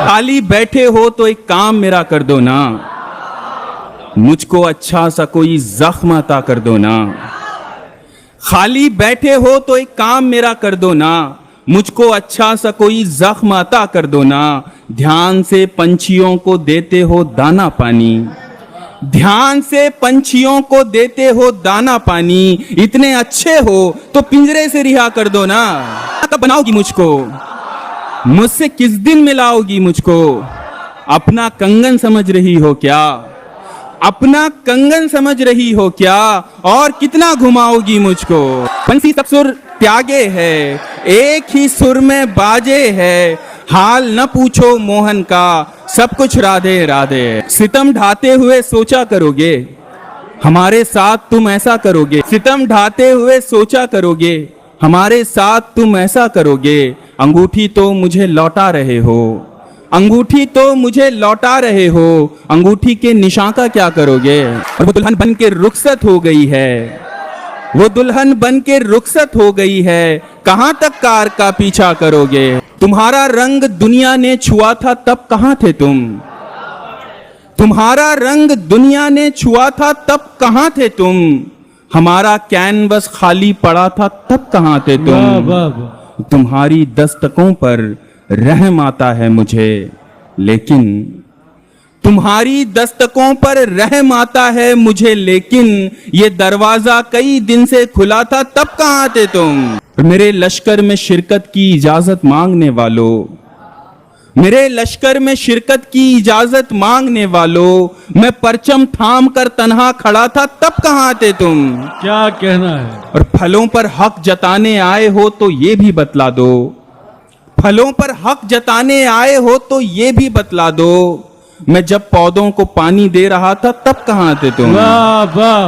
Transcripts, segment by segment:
खाली बैठे हो तो एक काम मेरा कर दो ना, मुझको अच्छा सा कोई जख्म अता कर दो ना। खाली बैठे हो तो एक काम मेरा कर दो ना, मुझको अच्छा सा कोई जख्म अता कर दो ना। ध्यान से पंछियों को देते हो दाना पानी, ध्यान से पंछियों को देते हो दाना पानी। इतने अच्छे हो तो पिंजरे से रिहा कर दो ना। कब बनाओगी मुझको, मुझसे किस दिन मिलाओगी मुझको? अपना कंगन समझ रही हो क्या, अपना कंगन समझ रही हो क्या? और कितना घुमाओगी मुझको? बंसी सब सुर त्यागे है, एक ही सुर में बाजे है। हाल न पूछो मोहन का, सब कुछ राधे राधे। सितम ढाते हुए सोचा करोगे, हमारे साथ तुम ऐसा करोगे। सितम ढाते हुए सोचा करोगे, हमारे साथ तुम ऐसा करोगे। अंगूठी तो मुझे लौटा रहे हो, अंगूठी तो मुझे लौटा रहे हो। अंगूठी के निशान का क्या करोगे? और वो दुल्हन बन के रुखसत हो गई है, वो दुल्हन बन के रुखसत हो गई है। कहां तक कार का पीछा करोगे? तुम्हारा रंग दुनिया ने छुआ था तब कहां थे तुम? तुम्हारा रंग दुनिया ने छुआ था तब कहां थे तुम? हमारा कैनवस खाली पड़ा था तब कहां थे तुम? तुम्हारी दस्तकों पर रहम आता है मुझे, लेकिन तुम्हारी दस्तकों पर रहम आता है मुझे, लेकिन ये दरवाजा कई दिन से खुला था तब कहां थे तुम? मेरे लश्कर में शिरकत की इजाजत मांगने वालों, मेरे लश्कर में शिरकत की इजाजत मांगने वालों, मैं परचम थाम कर तन्हा खड़ा था तब कहां थे तुम? क्या कहना है? और फलों पर हक जताने आए हो तो ये भी बतला दो, फलों पर हक जताने आए हो तो ये भी बतला दो, मैं जब पौधों को पानी दे रहा था तब कहां थे तुम? वाह वाह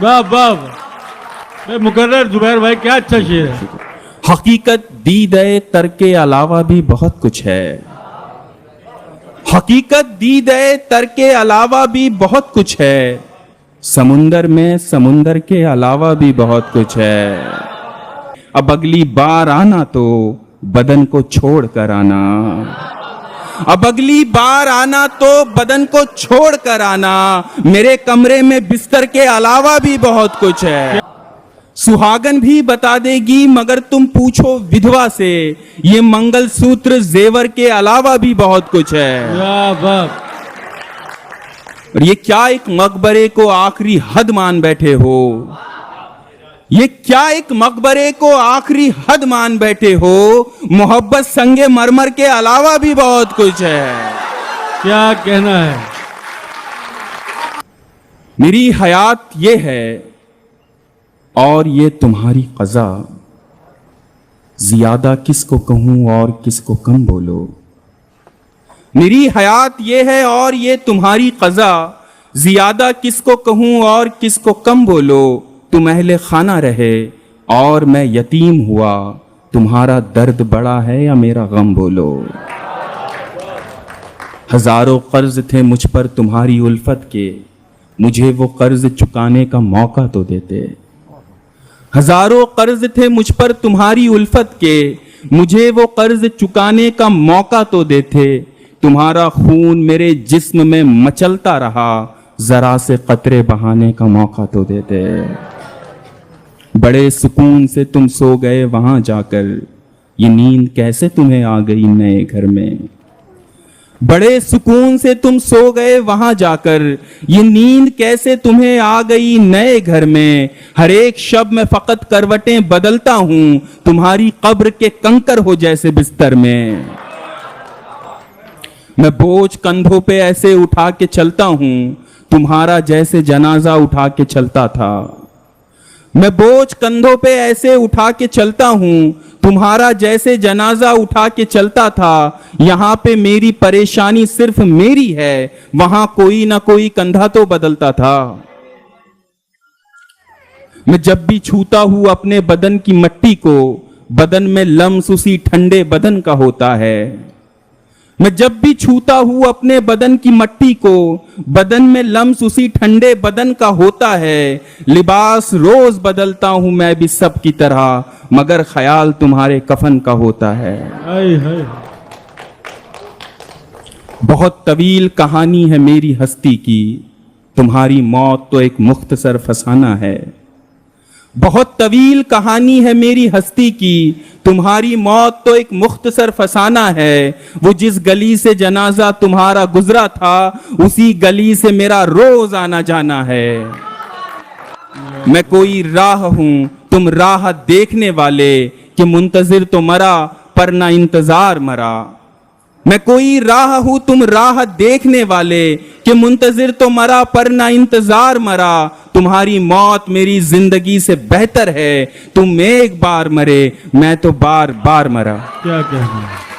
वाह वाह, मुकर्रर जुबैर भाई क्या अच्छा शेर है। हकीकत दी दे तर के अलावा भी बहुत कुछ है, हकीकत दी दे तर के अलावा भी बहुत कुछ है। समुंदर में समुंदर के अलावा भी बहुत कुछ है। अब अगली बार आना तो बदन को छोड़ कर आना, अब अगली बार आना तो बदन को छोड़ कर आना। मेरे कमरे में बिस्तर के अलावा भी बहुत कुछ है। सुहागन भी बता देगी मगर तुम पूछो विधवा से, ये मंगलसूत्र जेवर के अलावा भी बहुत कुछ है। और ये क्या एक मकबरे को आखिरी हद मान बैठे हो, ये क्या एक मकबरे को आखिरी हद मान बैठे हो। मोहब्बत संगे मरमर के अलावा भी बहुत कुछ है। क्या कहना है? मेरी हयात ये है और ये तुम्हारी क़ज़ा, ज़ियादा किसको कहूं और किसको कम बोलो। मेरी हयात ये है और ये तुम्हारी क़ज़ा, ज़ियादा किसको कहूं और किसको कम बोलो। तुम अहले खाना रहे और मैं यतीम हुआ, तुम्हारा दर्द बड़ा है या मेरा गम बोलो। हजारों कर्ज थे मुझ पर तुम्हारी उल्फत के, मुझे वो कर्ज चुकाने का मौका तो देते। हजारों कर्ज थे मुझ पर तुम्हारी उल्फत के, मुझे वो कर्ज चुकाने का मौका तो देते। तुम्हारा खून मेरे जिस्म में मचलता रहा, जरा से कतरे बहाने का मौका तो देते। बड़े सुकून से तुम सो गए वहां जाकर, ये नींद कैसे तुम्हें आ गई नए घर में। बड़े सुकून से तुम सो गए वहां जाकर, ये नींद कैसे तुम्हें आ गई नए घर में। हर एक शब में फकत करवटें बदलता हूं, तुम्हारी कब्र के कंकर हो जैसे बिस्तर में। मैं बोझ कंधों पे ऐसे उठा के चलता हूं, तुम्हारा जैसे जनाजा उठा के चलता था। मैं बोझ कंधों पे ऐसे उठा के चलता हूं, तुम्हारा जैसे जनाजा उठा के चलता था। यहां पे मेरी परेशानी सिर्फ मेरी है, वहां कोई ना कोई कंधा तो बदलता था। मैं जब भी छूता हूं अपने बदन की मट्टी को, बदन में लम्स उसी ठंडे बदन का होता है। मैं जब भी छूता हूं अपने बदन की मट्टी को, बदन में लम्स उसी ठंडे बदन का होता है। लिबास रोज बदलता हूं मैं भी सब की तरह, मगर ख्याल तुम्हारे कफन का होता है। बहुत तवील कहानी है मेरी हस्ती की, तुम्हारी मौत तो एक मुख्तसर फसाना है। बहुत तवील कहानी है मेरी हस्ती की, तुम्हारी मौत तो एक मुख्तसर फसाना है। वो जिस गली से जनाजा तुम्हारा गुजरा था, उसी गली से मेरा रोज आना जाना है। मैं कोई राह हूं तुम राह देखने वाले, कि मुंतजिर तो मरा पर ना इंतजार मरा। मैं कोई राह हूं तुम राह देखने वाले, कि मुंतजिर तो मरा पर ना इंतजार मरा। तुम्हारी मौत मेरी जिंदगी से बेहतर है, तुम एक बार मरे मैं तो बार बार मरा। क्या कहना है।